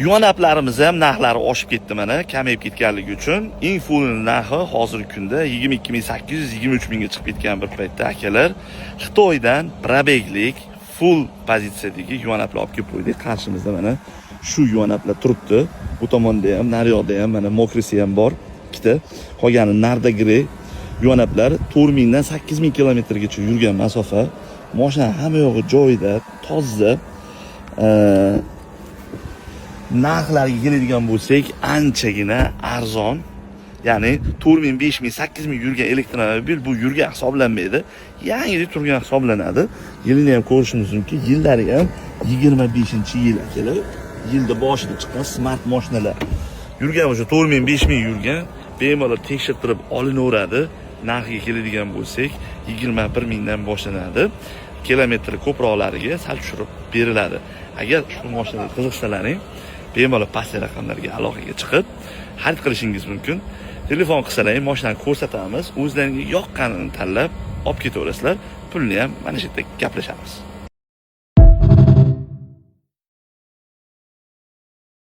Yuvanaplarimiz ham narxlari oshib ketdi mana, kamayib ketganligi uchun. Eng full narxi hozirgi kunda 22.800-23 mingga chiqib ketgan bir paytda akalar. Xitoydan probeglik full pozitsiyadagi yuvanaplar olib kelib qo'ydik. Qarshimizda mana shu yuvanaplar turibdi. Bu tomonda ham, nari yoqda ham mana mokrisi ham bor. Ikkita. Qolgani narda grey yuvanaplar 4000 dan 8000 kilometrgacha yurgan masofa. Mashina hamma yog'i joyida, toza. Narxlarga keladigan bo'lsak, anchagina arzon. Ya'ni 4000, 5000, 8000 yurgan elektromobil bu yurgan hisoblanmaydi. Yangi turgan hisoblanadi. Yilini ham ko'rishingiz mumkin. Yillari ham 25-yil akalar. Yilda boshida chiqqan smart mashinalar. Yurgan o'sha 4000, 5000 yurgan, bemalol tekshirtirib olinaveradi. Narxiga keladigan bo'lsak, 21 mingdan boshlanadi. Kilometr ko'proqlariga sal tushirib beriladi. Agar shu mashinaga qiziqsalaring, bemalol pastki raqamlarga aloqaga chiqib xarid qilishingiz mumkin. Telefon qilsalaring, mashinani ko'rsatamiz. O'zlaringizga yoqqanini tanlab olib ketaverasizlar. Pulni ham mana shu yerda gaplashamiz.